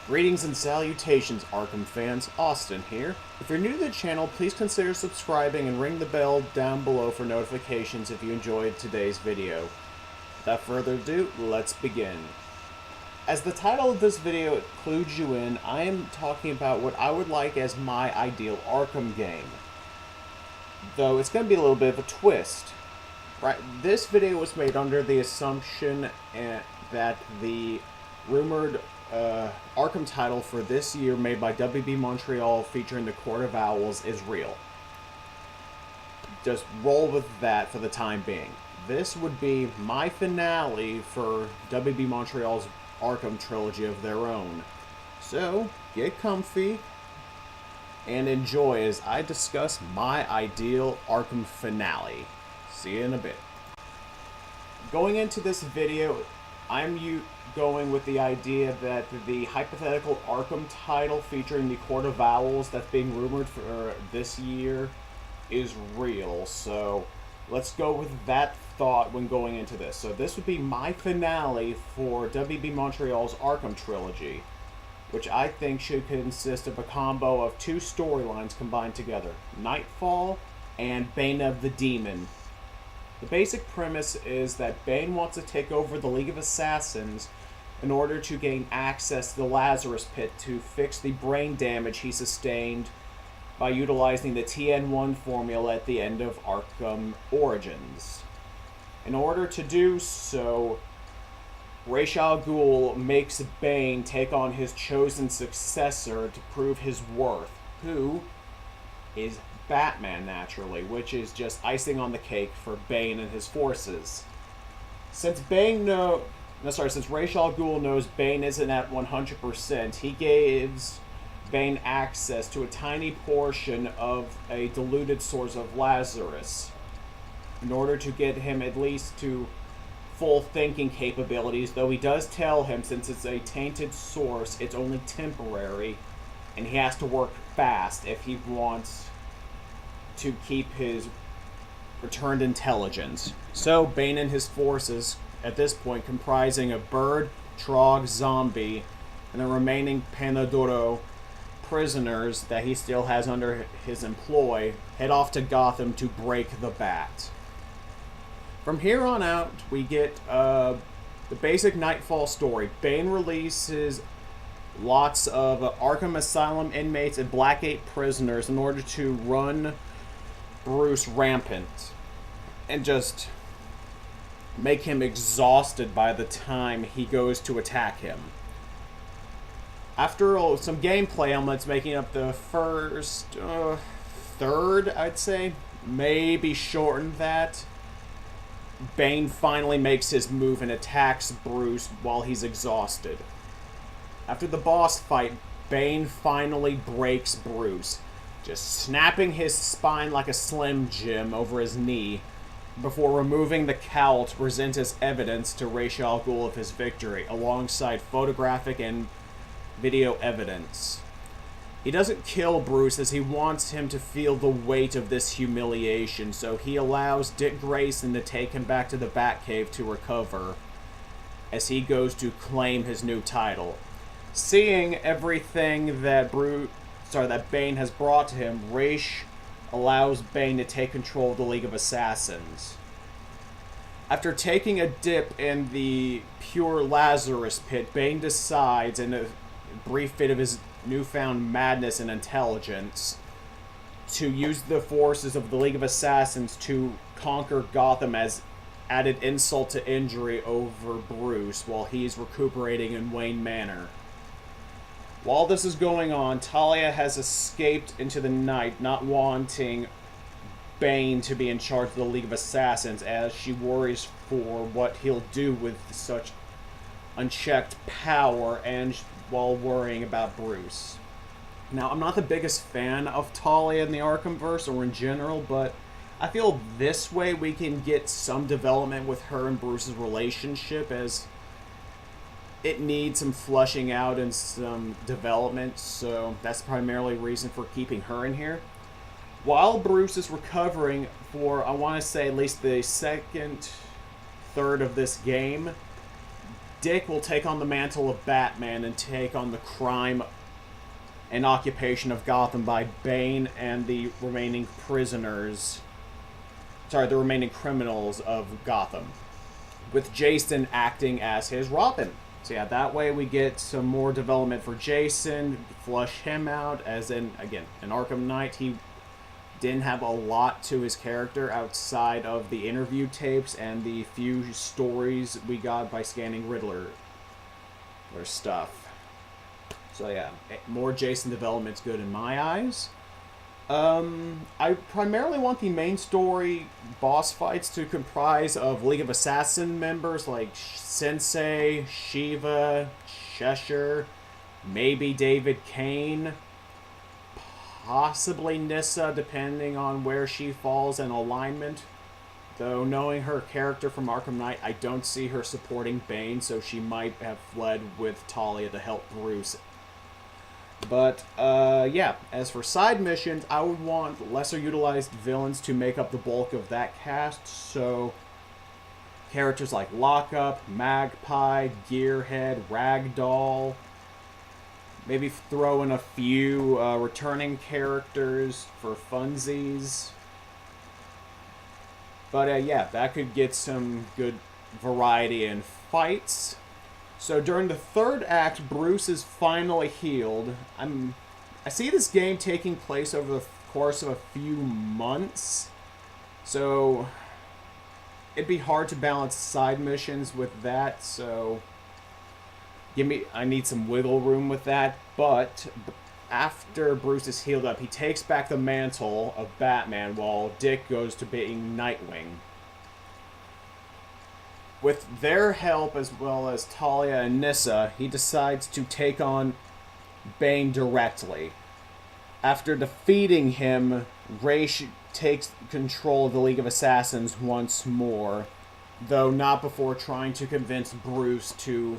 Greetings and salutations, Arkham fans. Austin here. If you're new to the channel, please consider subscribing and ring the bell down below for notifications if you enjoyed today's video. Without further ado, let's begin. As the title of this video clues you in, I am talking about what I would like as my ideal Arkham game. Though it's going to be a little bit of a twist. Right, this video was made under the assumption that the rumored Arkham title for this year made by WB Montreal featuring the Court of Owls is real. Just roll with that for the time being. This would be my finale for WB Montreal's Arkham Trilogy of their own. So, get comfy and enjoy as I discuss my ideal Arkham finale. See you in a bit. Going into this video, I'm going with the idea that the hypothetical Arkham title featuring the Court of Owls that's being rumored for this year is real. So let's go with that thought when going into this. So this would be my finale for WB Montreal's Arkham Trilogy, which I think should consist of a combo of two storylines combined together: Nightfall and Bane of the Demon. The basic premise is that Bane wants to take over the League of Assassins in order to gain access to the Lazarus Pit to fix the brain damage he sustained by utilizing the TN1 formula at the end of Arkham Origins. In order to do so, Ra's al Ghul makes Bane take on his chosen successor to prove his worth, who is Batman, naturally, which is just icing on the cake for Bane and his forces. Since Ra's al Ghul knows Bane isn't at 100%, he gives Bane access to a tiny portion of a diluted source of Lazarus in order to get him at least to full thinking capabilities, though he does tell him, since it's a tainted source, it's only temporary, and he has to work fast if he wants to keep his returned intelligence. So Bane and his forces, at this point comprising of Bird, Trog, Zombie, and the remaining Panadoro prisoners that he still has under his employ, head off to Gotham to break the Bat. From here on out, we get the basic Nightfall story. Bane releases lots of Arkham Asylum inmates and Blackgate prisoners in order to run Bruce rampant and just make him exhausted by the time he goes to attack him. After some gameplay elements making up the first third, I'd say, maybe shorten that, Bane finally makes his move and attacks Bruce while he's exhausted. After the boss fight, Bane finally breaks Bruce, just snapping his spine like a Slim Jim over his knee before removing the cowl to present as evidence to Ra's al Ghul of his victory, alongside photographic and video evidence. He doesn't kill Bruce as he wants him to feel the weight of this humiliation, so he allows Dick Grayson to take him back to the Batcave to recover as he goes to claim his new title. Seeing everything that Bane has brought to him, Ra's allows Bane to take control of the League of Assassins. After taking a dip in the pure Lazarus Pit, Bane decides, in a brief fit of his newfound madness and intelligence, to use the forces of the League of Assassins to conquer Gotham as added insult to injury over Bruce while he's recuperating in Wayne Manor. While this is going on, Talia has escaped into the night, not wanting Bane to be in charge of the League of Assassins, as she worries for what he'll do with such unchecked power, and while worrying about Bruce. Now, I'm not the biggest fan of Talia in the Arkhamverse or in general, but I feel this way we can get some development with her and Bruce's relationship, as it needs some fleshing out and some development, so that's primarily the reason for keeping her in here. While Bruce is recovering for, I want to say, at least the second third of this game, Dick will take on the mantle of Batman and take on the crime and occupation of Gotham by Bane and the remaining prisoners. Sorry, the remaining criminals of Gotham, with Jason acting as his Robin. So yeah, that way we get some more development for Jason, flush him out, as in, again, in Arkham Knight, he didn't have a lot to his character outside of the interview tapes and the few stories we got by scanning Riddler or stuff. So yeah, more Jason development's good in my eyes. I primarily want the main story boss fights to comprise of League of Assassin members like Sensei, Shiva, Cheshire, maybe David Kane, possibly Nissa, depending on where she falls in alignment. Though, knowing her character from Arkham Knight, I don't see her supporting Bane, so she might have fled with Talia to help Bruce. But, yeah, as for side missions, I would want lesser utilized villains to make up the bulk of that cast, so characters like Lockup, Magpie, Gearhead, Ragdoll, maybe throw in a few returning characters for funsies. But, yeah, that could get some good variety in fights. So during the third act, Bruce is finally healed. I see this game taking place over the course of a few months, so it'd be hard to balance side missions with that, so I need some wiggle room with that. But after Bruce is healed up, he takes back the mantle of Batman while Dick goes to being Nightwing. With their help, as well as Talia and Nissa, he decides to take on Bane directly. After defeating him, Ra's takes control of the League of Assassins once more, though not before trying to convince Bruce to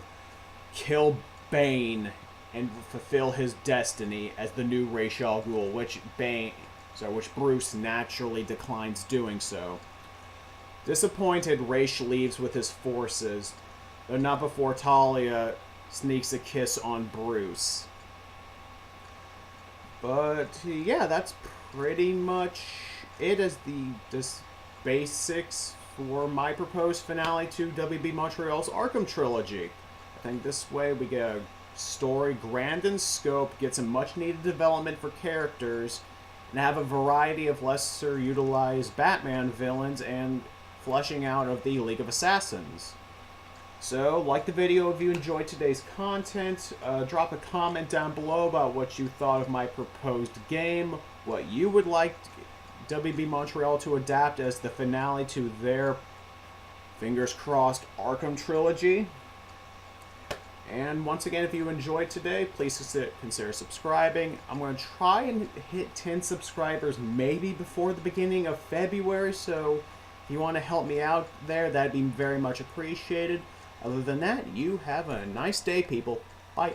kill Bane and fulfill his destiny as the new Ra's al Ghul, which Bruce naturally declines doing so. Disappointed, Ra's leaves with his forces, though not before Talia sneaks a kiss on Bruce. But yeah, that's pretty much it as the basics for my proposed finale to WB Montreal's Arkham Trilogy. I think this way we get a story grand in scope, get some much needed development for characters, and have a variety of lesser utilized Batman villains and flushing out of the League of Assassins. So, like the video if you enjoyed today's content, drop a comment down below about what you thought of my proposed game, what you would like WB Montreal to adapt as the finale to their, fingers crossed, Arkham Trilogy. And once again, if you enjoyed today, please consider subscribing. I'm going to try and hit 10 subscribers maybe before the beginning of February, so if you want to help me out there, that'd be very much appreciated. Other than that, you have a nice day, people. Bye.